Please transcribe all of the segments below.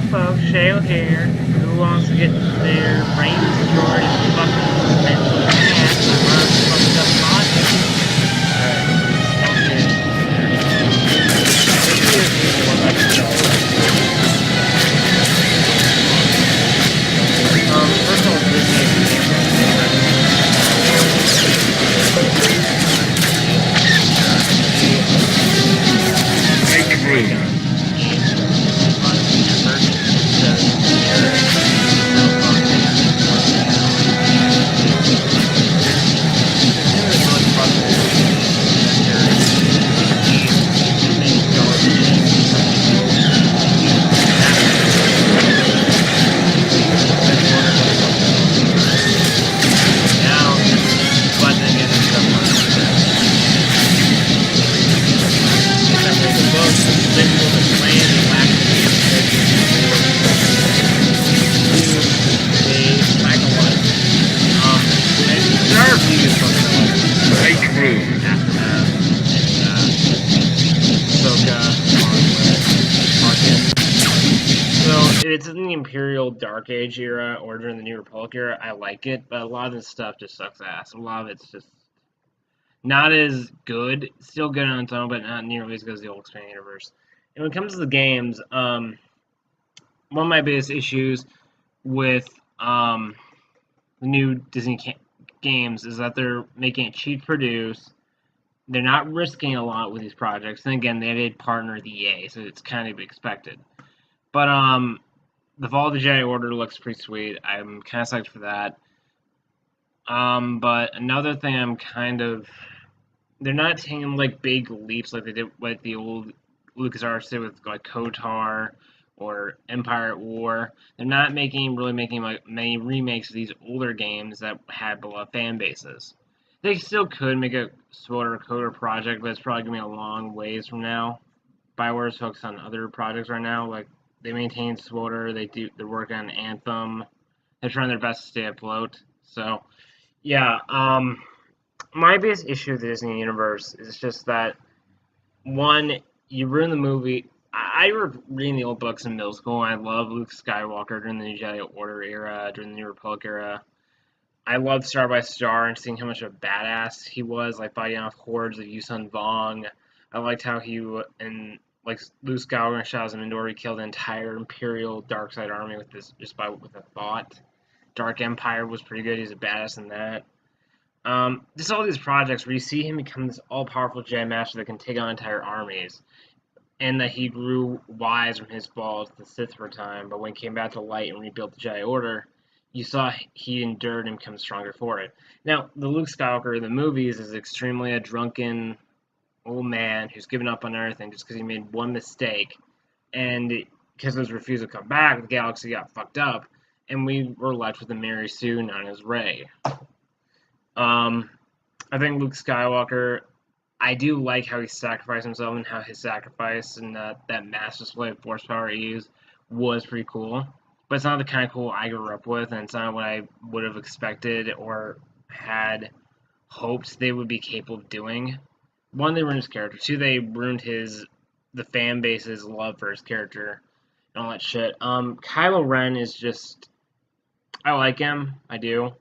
folks, Shale here. Who wants to get their brains destroyed and fucking mental ass by my fucked up logic? Alright, this is more like first of all, this Take the room. Take the room. So it's in the Imperial Dark Age era or during the New Republic era. I like it, but a lot of this stuff just sucks ass. A lot of it's just not as good. Still good on its own, but not nearly as good as the old expanded universe. And when it comes to the games, one of my biggest issues with the new Disney games is that they're making it cheap to produce. They're not risking a lot with these projects. And again, they did partner with EA, so it's kind of expected. But the Fall of the Jedi Order looks pretty sweet. I'm kind of psyched for that. But another thing they're not taking like big leaps like they did with the old LucasArts did with like KOTOR or Empire at War. They're not really making like many remakes of these older games that had beloved fan bases. They still could make a SWOTR KOTOR project, but it's probably gonna be a long ways from now. Bioware's focused on other projects right now, like they maintain SWOTR, they're working on Anthem, they're trying their best to stay afloat. So yeah, my biggest issue with the Disney universe is just that one, you ruin the movie. I remember reading the old books in middle school, and I love Luke Skywalker during the New Jedi Order era, during the New Republic era. I loved Star by Star and seeing how much of a badass he was, like fighting off hordes of Yusun Vong. I liked how and like Luke Skywalker and Shadows of Endor, he killed the entire Imperial dark side army with a thought. Dark Empire was pretty good. He's a badass in that. Just all these projects where you see him become this all-powerful Jedi Master that can take on entire armies, and that he grew wise from his fall to the Sith for a time, but when he came back to light and rebuilt the Jedi Order, you saw he endured and became stronger for it. Now, the Luke Skywalker in the movies is extremely a drunken old man who's given up on everything just because he made one mistake, and because he was refused to come back, the galaxy got fucked up, and we were left with a Mary Sue known as Rey. I think Luke Skywalker, I do like how he sacrificed himself and how his sacrifice and that mass display of force power he used was pretty cool. But it's not the kind of cool I grew up with, and it's not what I would have expected or had hoped they would be capable of doing. One, they ruined his character. Two, they ruined the fan base's love for his character and all that shit. Kylo Ren is just, I like him, I do.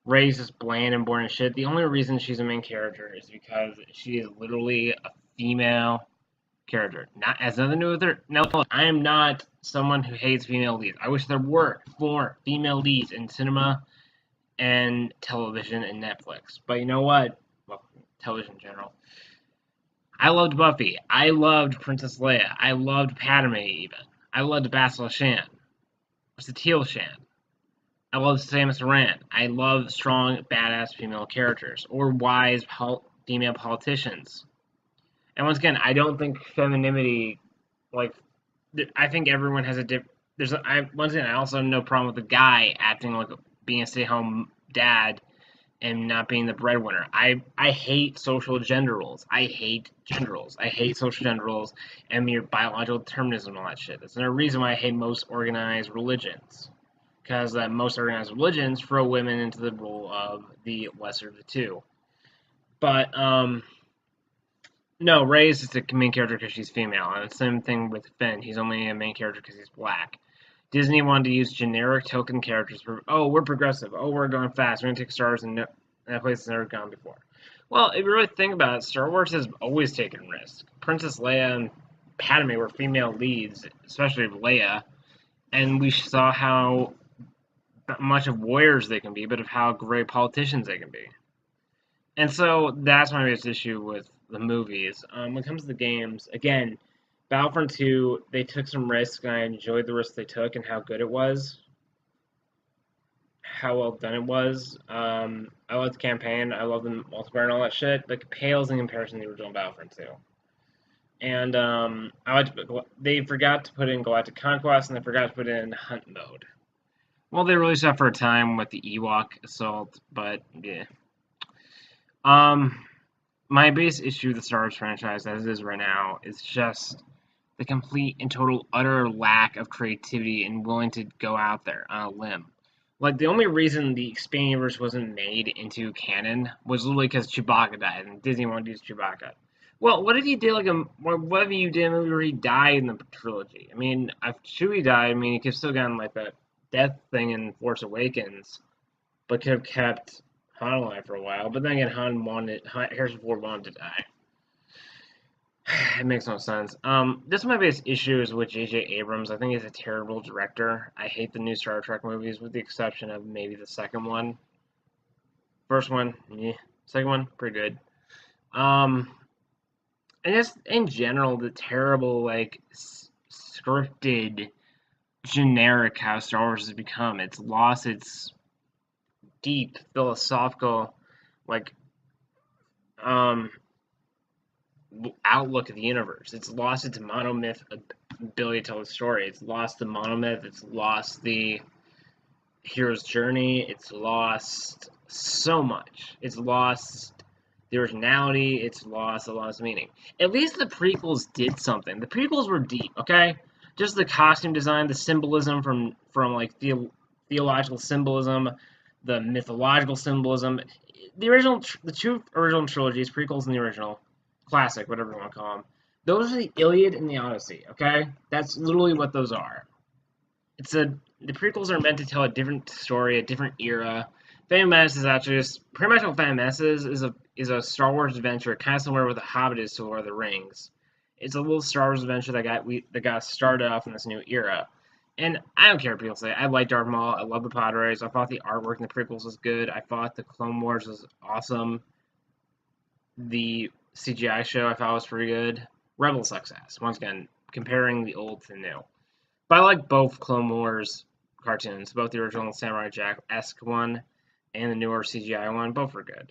Rey's just bland and boring as shit. The only reason she's a main character is because she is literally a female character. Not has nothing to do with her. No, I am not someone who hates female leads. I wish there were more female leads in cinema and television and Netflix. But you know what? Well, television in general. I loved Buffy. I loved Princess Leia. I loved Padme even. I loved Bastila Shan. Satele Shan. I love Samus Aran. I love strong, badass female characters or wise female politicians. And once again, I don't think femininity, like, I think everyone has a different. Once again, I also have no problem with a guy acting like being a stay-at-home dad and not being the breadwinner. I hate social gender roles. I hate gender roles. I hate social gender roles and mere biological determinism and all that shit. That's another reason why I hate most organized religions. Because most organized religions throw women into the role of the lesser of the two. But, no, Rey is just a main character because she's female. And the same thing with Finn. He's only a main character because he's black. Disney wanted to use generic token characters for, oh, we're progressive, oh, we're going fast, we're going to take stars in a place that's never gone before. Well, if you really think about it, Star Wars has always taken risks. Princess Leia and Padme were female leads, especially Leia, and we saw how much of warriors they can be, but of how great politicians they can be. And so that's my biggest issue with the movies. When it comes to the games, again, Battlefront 2, they took some risks, and I enjoyed the risks they took and how good it was, how well done it was. I loved the campaign, I loved the multiplayer and all that shit, but it pales in comparison to the original Battlefront 2. And they forgot to put in Galactic Conquest, and they forgot to put in Hunt mode. Well, they released that for a time with the Ewok Assault, but yeah. My biggest issue with the Star Wars franchise, as it is right now, is just the complete and total utter lack of creativity and willing to go out there on a limb. Like, the only reason the expanding universe wasn't made into canon was literally because Chewbacca died, and Disney wanted to use Chewbacca. Well, what if you did what if you did a movie where he died in the trilogy? I mean, if Chewie died, I mean, he could have still gotten like that death thing in Force Awakens, but could have kept Han alive for a while. But then again, Harrison Ford wanted to die. It makes no sense. This is my biggest issue is with J.J. Abrams. I think he's a terrible director. I hate the new Star Trek movies, with the exception of maybe the second one. First one, yeah. Second one, pretty good. And just in general, the terrible, like, scripted, generic how Star Wars has become. It's lost its deep philosophical, like, outlook of the universe. It's lost its monomyth ability to tell the story. It's lost the monomyth. It's lost the hero's journey. It's lost so much. It's lost the originality. It's lost a lot of meaning. At least the prequels did something. The prequels were deep, okay? Just the costume design, the symbolism from like theological symbolism, the mythological symbolism. The two original trilogies, prequels and the original, classic, whatever you want to call them, those are the Iliad and the Odyssey, okay? That's literally what those are. The prequels are meant to tell a different story, a different era. Phantom Menace is actually just pretty much what Phantom Menace is a Star Wars adventure, kind of similar with The Hobbit is to Lord of the Rings. It's a little Star Wars adventure that got started off in this new era. And I don't care what people say. I like Darth Maul. I love the pod race. I thought the artwork in the prequels was good. I thought the Clone Wars was awesome. The CGI show I thought was pretty good. Rebel sucks ass. Once again, comparing the old to the new. But I like both Clone Wars cartoons, both the original Samurai Jack-esque one and the newer CGI one. Both were good.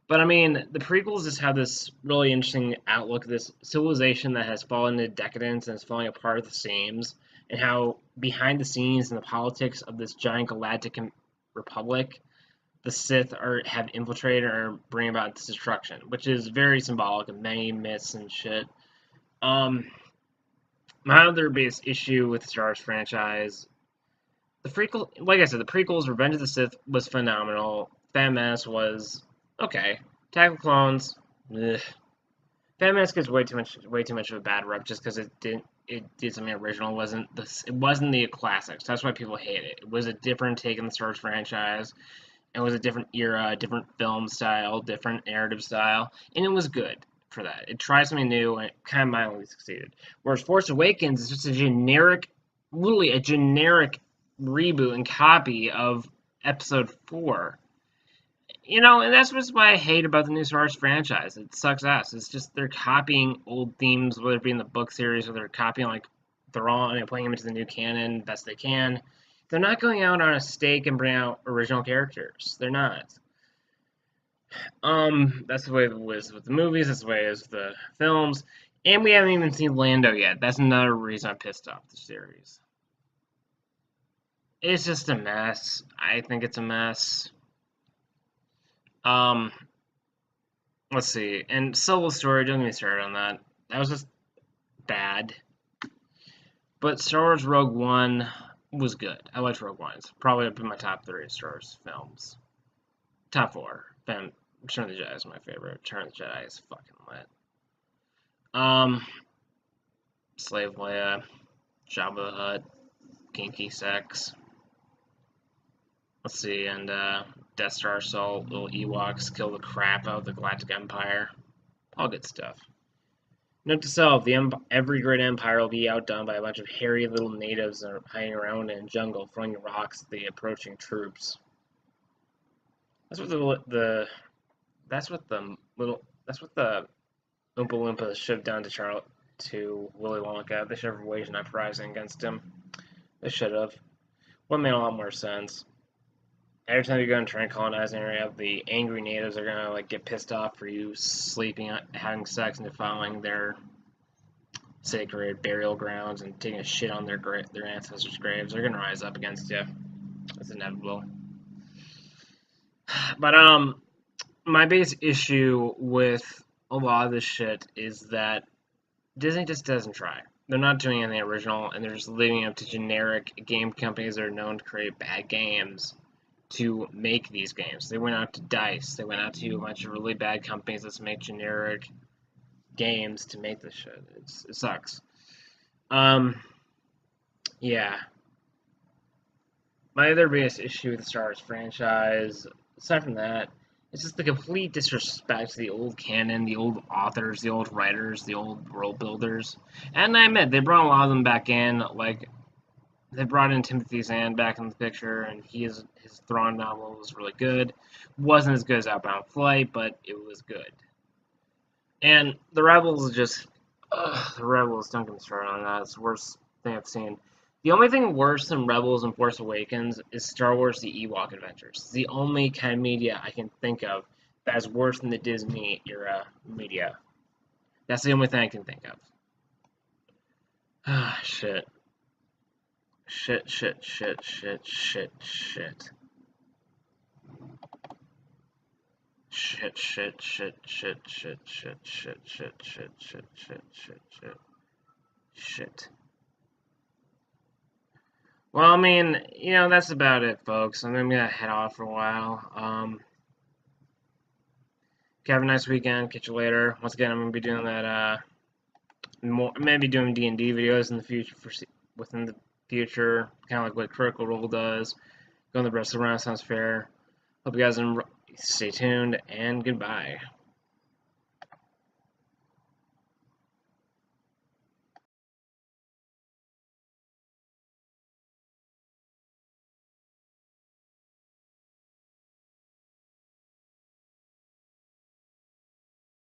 But I mean, the prequels just have this really interesting outlook, this civilization that has fallen into decadence and is falling apart at the seams, and how behind the scenes in the politics of this giant galactic republic, the Sith have infiltrated and are bringing about destruction, which is very symbolic of many myths and shit. My other biggest issue with the Star Wars franchise, like I said, the prequels, Revenge of the Sith was phenomenal. Phantom Menace was okay. Attack of the Clones, ugh. Phantom Menace gets way too much of a bad rep just because it did something original. It wasn't the classics. That's why people hate it. It was a different take on the Star Wars franchise. It was a different era, a different film style, different narrative style, and it was good for that. It tried something new, and it kind of mildly succeeded. Whereas Force Awakens is just literally a generic reboot and copy of Episode 4. You know, and that's just why I hate about the new Star Wars franchise. It sucks ass. It's just they're copying old themes, whether it be in the book series or they're copying like Thrawn and putting them into the new canon best they can. They're not going out on a stake and bringing out original characters. They're not. That's the way it was with the movies. That's the way it is with the films. And we haven't even seen Lando yet. That's another reason I'm pissed off the series. It's just a mess. I think it's a mess. Let's see. And Solo Story, don't get me started on that. That was just bad. But Star Wars Rogue One was good. I liked Rogue One. It's probably up in my top 3 Star Wars films. Top 4. Then Return of the Jedi is my favorite. Return of the Jedi is fucking lit. Slave Leia, Jabba the Hutt. kinky sex. Let's see, and Death Star Assault, little Ewoks kill the crap out of the Galactic Empire. All good stuff. Note to self, every great empire will be outdone by a bunch of hairy little natives that are hiding around in a jungle, throwing rocks at the approaching troops. That's what the Oompa Loompas should have done to Willy Wonka. They should have waged an uprising against him. They should have. Would have made a lot more sense. Every time you go and try and colonize an area, the angry natives are gonna like get pissed off for you sleeping, having sex, and defiling their sacred burial grounds and taking a shit on their ancestors' graves. They're gonna rise up against you. It's inevitable. But my biggest issue with a lot of this shit is that Disney just doesn't try. They're not doing anything original, and they're just leaving it up to generic game companies that are known to create bad games to make these games. They went out to DICE. They went out to a bunch of really bad companies that make generic games to make this shit. It sucks. Yeah. My other biggest issue with the Star Wars franchise, aside from that, it's just the complete disrespect to the old canon, the old authors, the old writers, the old world builders. And I admit, they brought a lot of them back in, like, they brought in Timothy Zahn back in the picture, and his Thrawn novel was really good. Wasn't as good as Outbound Flight, but it was good. And the Rebels don't get me started on that. It's the worst thing I've seen. The only thing worse than Rebels and Force Awakens is Star Wars The Ewok Adventures. It's the only kind of media I can think of that is worse than the Disney era media. That's the only thing I can think of. Ah, shit. Shit. Well, I mean, that's about it, folks. I'm gonna head off for a while. Have a nice weekend. Catch you later. Once again, I'm gonna be doing that. Maybe doing D&D videos in the future within the future, kind of like what Critical Role does. Going to the rest of the Renaissance Fair. Hope you guys stay tuned, and goodbye.